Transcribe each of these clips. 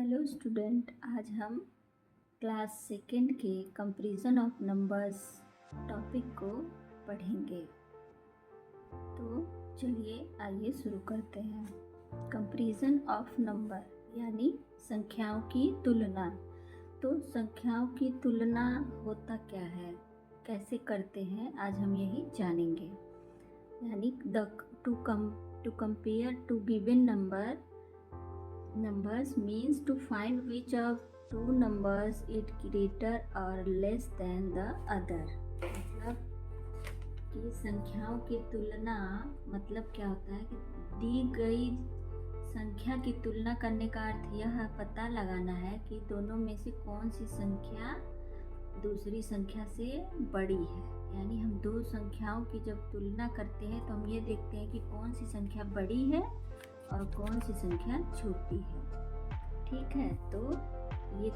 Hello student, आज हम class second के कंपैरिजन ऑफ नंबर्स टॉपिक को पढ़ेंगे। तो चलिए आइए शुरू करते हैं। कंपैरिजन ऑफ नंबर यानी संख्याओं की तुलना। तो संख्याओं की तुलना होता क्या है, कैसे करते हैं, आज हम यही जानेंगे। यानी to compare two given numbers means to find which of two numbers is greater or less than the other। मतलब कि संख्याओं की तुलना मतलब क्या होता है कि दी गई संख्या की तुलना करने का अर्थ यह पता लगाना है कि दोनों में से कौन सी संख्या दूसरी संख्या से बड़ी है। यानी हम दो संख्याओं की जब तुलना करते हैं तो हम ये देखते हैं कि कौन सी संख्या बड़ी है और कौन सी संख्या छोटी है। ठीक है, तो ये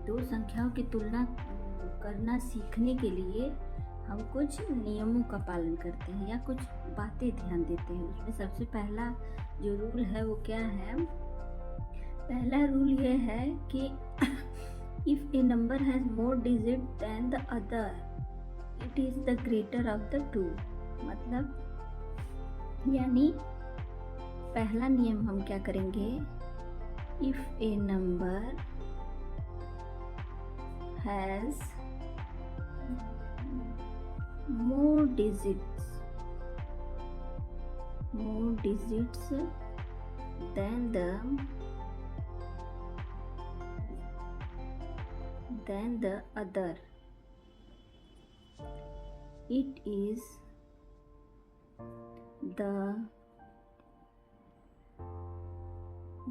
दो संख्याओं की तुलना करना सीखने के लिए हम कुछ नियमों का पालन करते हैं या कुछ बातें ध्यान देते हैं। उसमें सबसे पहला जो रूल है वो क्या है? पहला रूल ये है कि if a number has more digit then the other it is the greater of the two. मतलब यानी पहला नियम हम क्या करेंगे? If a number has more digits than the other it is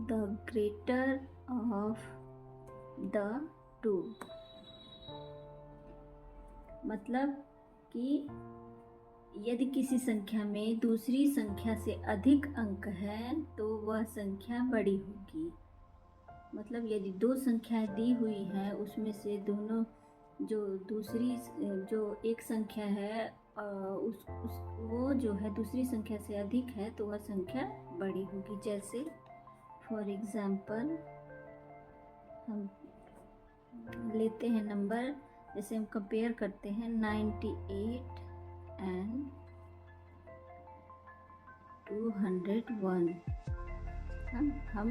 the greater of the two। मतलब कि यदि किसी संख्या में दूसरी संख्या से अधिक अंक हैं तो वह संख्या बड़ी होगी। मतलब यदि दो संख्याएं दी हुई हैं उसमें से दोनों जो एक संख्या है वो जो है दूसरी संख्या से अधिक है तो वह संख्या बड़ी होगी। जैसे फॉर एग्जाम्पल हम लेते हैं नंबर, जैसे हम कंपेयर करते हैं 98 एंड 201। हम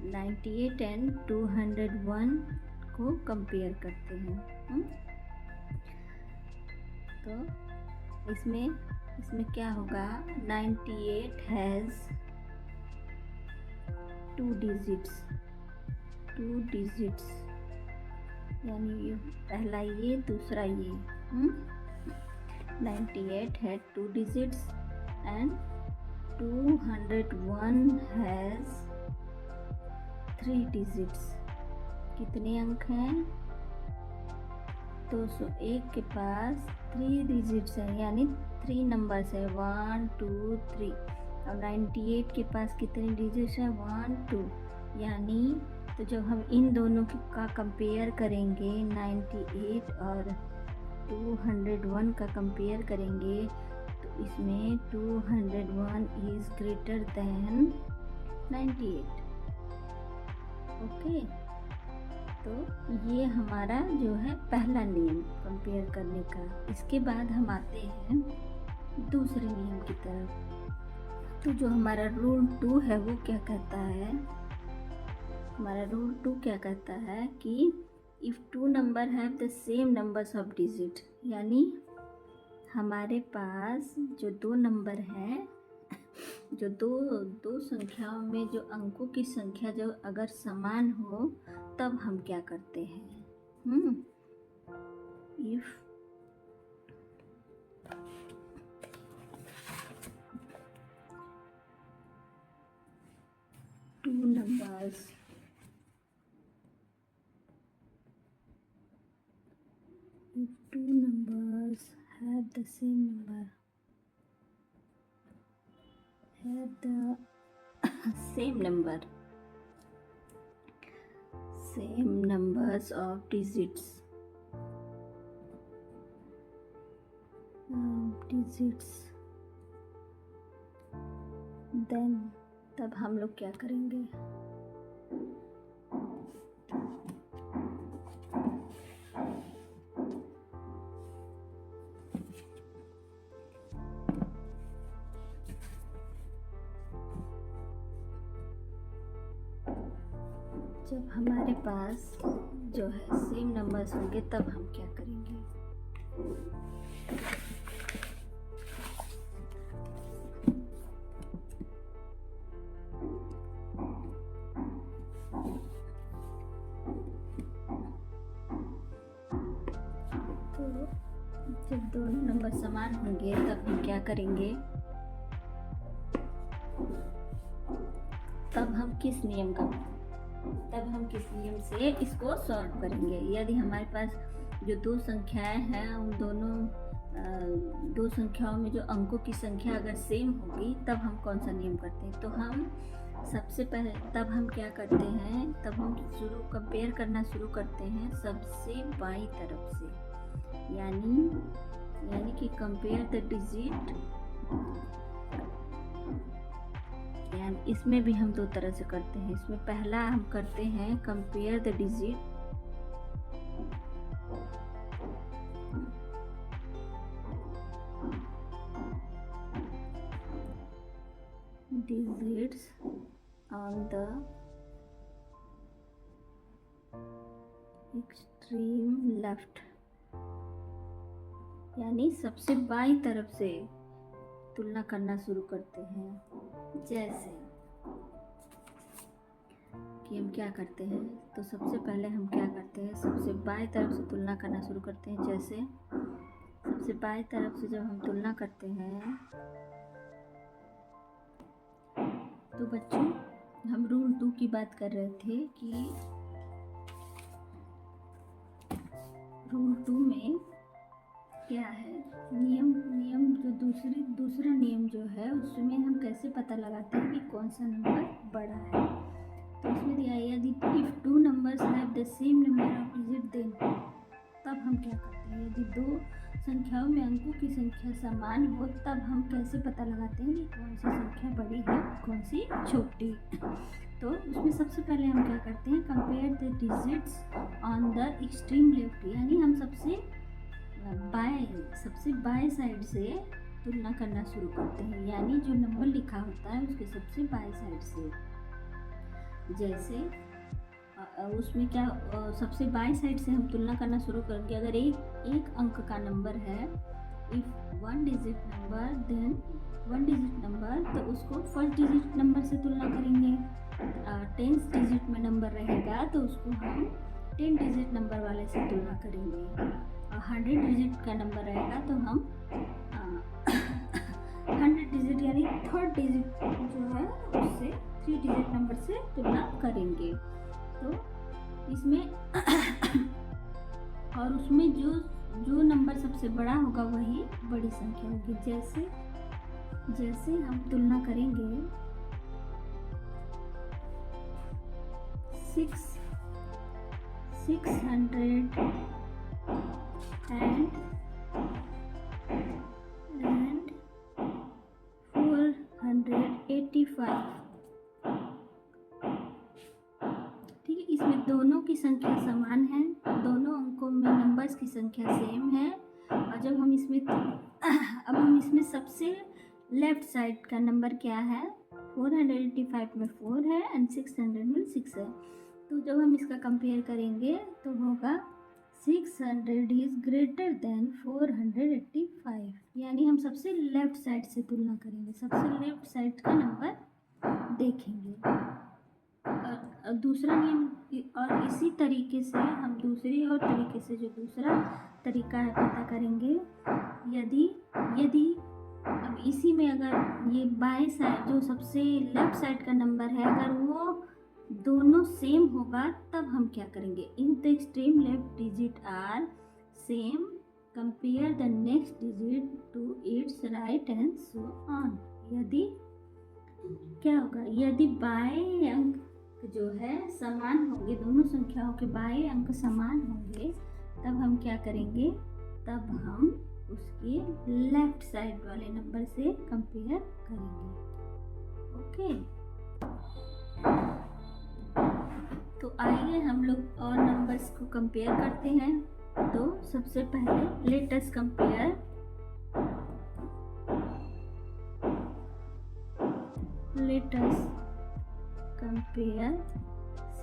98 एंड 201 को कंपेयर करते हैं। तो इसमें क्या होगा? 98 हैज़ 2 डिजिट्स यानी ये पहला ये दूसरा ये। 98 है 2 डिजिट्स एंड 201 हैज़ 3 डिजिट्स। कितने अंक हैं? 201 के पास 3 डिजिट्स हैं यानी 3 नंबर्स है 1 2 3। और 98 के पास कितने डिजिट्स हैं? 1 2। यानी तो जब हम इन दोनों का कंपेयर करेंगे 98 और 201 का कंपेयर करेंगे तो इसमें 201 इज ग्रेटर देन 98। ओके, तो ये हमारा जो है पहला नियम कंपेयर करने का। इसके बाद हम आते हैं दूसरे नियम की तरफ। तो जो हमारा रूल 2 है वो क्या कहता है? हमारा रूल 2 क्या कहता है कि if two number have the same numbers of digit. यानी हमारे पास जो दो नंबर हैं, जो दो संख्याओं में जो अंकों की संख्या जो अगर समान हो तब हम क्या करते हैं? If two numbers have the same numbers of digits then तब हम लोग क्या करेंगे? जब हमारे पास जो है सेम नंबर्स होंगे तब हम क्या करेंगे। तो जब दोनों नंबर समान होंगे तब हम क्या करेंगे, तब हम किस नियम से इसको सॉल्व करेंगे। यदि हमारे पास जो दो संख्याएं हैं उन दोनों दो संख्याओं में जो अंकों की संख्या अगर सेम होगी तब हम कौन सा नियम करते हैं। तो हम सबसे पहले तब हम क्या करते हैं, तब हम कंपेयर करना शुरू करते हैं सबसे बाईं तरफ से, यानी कि कंपेयर द डिजिट। यानी इसमें भी हम दो तरह से करते हैं। इसमें पहला हम करते हैं compare the digits on the extreme left, यानी सबसे बाईं तरफ से तुलना करना शुरू करते हैं। जैसे कि हम क्या करते हैं, तो सबसे पहले हम क्या करते हैं, सबसे बाईं तरफ से तुलना करना शुरू करते हैं। जैसे सबसे बाईं तरफ से जब हम तुलना करते हैं तो बच्चों हम रूल 2 की बात कर रहे थे कि रूल 2 में क्या है, नियम जो दूसरा नियम जो है उसमें हम कैसे पता लगाते हैं कि कौन सा नंबर बड़ा है। तो इसमें दिया है यदि if 2 numbers have the same number of digit then, तब हम क्या करते हैं, यदि दो संख्याओं में अंकों की संख्या समान हो तब हम कैसे पता लगाते हैं कि कौन सी संख्या बड़ी है कौन सी छोटी। तो उसमें सबसे पहले हम क्या करते हैं, compare the digits on the extreme left, यानी हम सबसे बाएं साइड से तुलना करना शुरू करते हैं, यानी जो नंबर लिखा होता है उसके सबसे बाएं साइड से। जैसे उसमें क्या सबसे बाएं साइड से हम तुलना करना शुरू करेंगे। अगर एक अंक का नंबर है, if one digit number then one digit number, तो उसको फर्स्ट डिजिट नंबर से तुलना करेंगे। 10th डिजिट में नंबर रहेगा तो उसको हम 10 डिजिट नंबर वाले से तुलना करेंगे। 100 डिजिट का नंबर रहेगा तो हम 100 डिजिट यानी 3rd डिजिट जो है उससे 3 डिजिट नंबर से तुलना करेंगे। तो इसमें और उसमें जो नंबर सबसे बड़ा होगा वही बड़ी संख्या होगी। जैसे हम तुलना करेंगे 600 and 485, ठीक है। इसमें दोनों की संख्या समान है, दोनों अंकों में नंबर्स की संख्या सेम है। और जब हम इसमें सबसे लेफ्ट साइड का नंबर क्या है, 485 में 4 है एंड 600 में 6 है। तो जब हम इसका कंपेयर करेंगे तो होगा 600 इज ग्रेटर देन 485, यानी हम सबसे लेफ्ट साइड से तुलना करेंगे, सबसे लेफ्ट साइड का नंबर देखेंगे। और दूसरा नियम, और इसी तरीके से हम दूसरा तरीका है पता करेंगे। यदि अब इसी में अगर ये बाएं साइड जो सबसे लेफ्ट साइड का नंबर है अगर वो दोनों सेम होगा तब हम क्या करेंगे, in the extreme left digit are same, compare the next digit to its right and so on. यदि क्या होगा, यदि बाएं अंक जो है समान होंगे, दोनों संख्याओं के बाएं अंक समान होंगे तब हम क्या करेंगे, तब हम उसके लेफ्ट साइड वाले नंबर से कंपेयर करेंगे। ओके, तो आइए हम लोग और नंबर्स को कंपेयर करते हैं। तो सबसे पहले लेट अस कंपेयर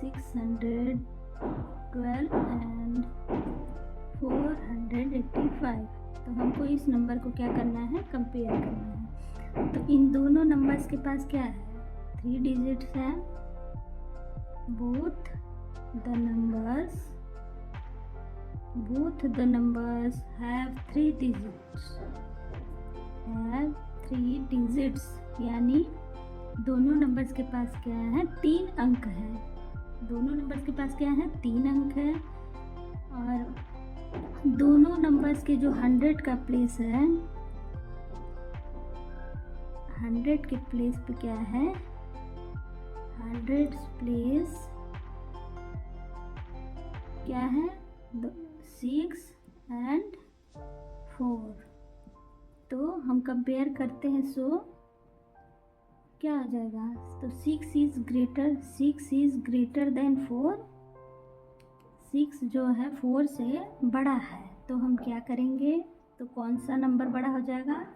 612 एंड 485। तो हमको इस नंबर को क्या करना है, कंपेयर करना है। तो इन दोनों नंबर्स के पास क्या है, 3 डिजिट्स हैं। Both the numbers have 3 digits, यानी दोनों नंबर्स के पास क्या है, 3 अंक है। दोनों नंबर्स के पास क्या है, 3 अंक है। और दोनों नंबर्स के जो 100 का प्लेस है, 100 के प्लेस पे क्या है, 100 प्लेस क्या है, 6 एंड 4। तो हम कंपेयर करते हैं, सो क्या आ जाएगा, तो 6 इज ग्रेटर देन 4। 6 जो है 4 से बड़ा है। तो हम क्या करेंगे, तो कौन सा नंबर बड़ा हो जाएगा,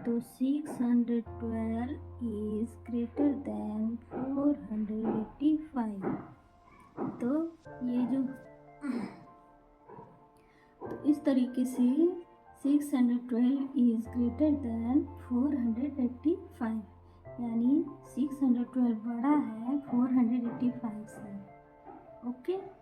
तो 612 इज ग्रेटर देन 485। तो ये जो तो इस तरीके से 612 इज ग्रेटर देन 485, यानी 612 बड़ा है 485 से। ओके।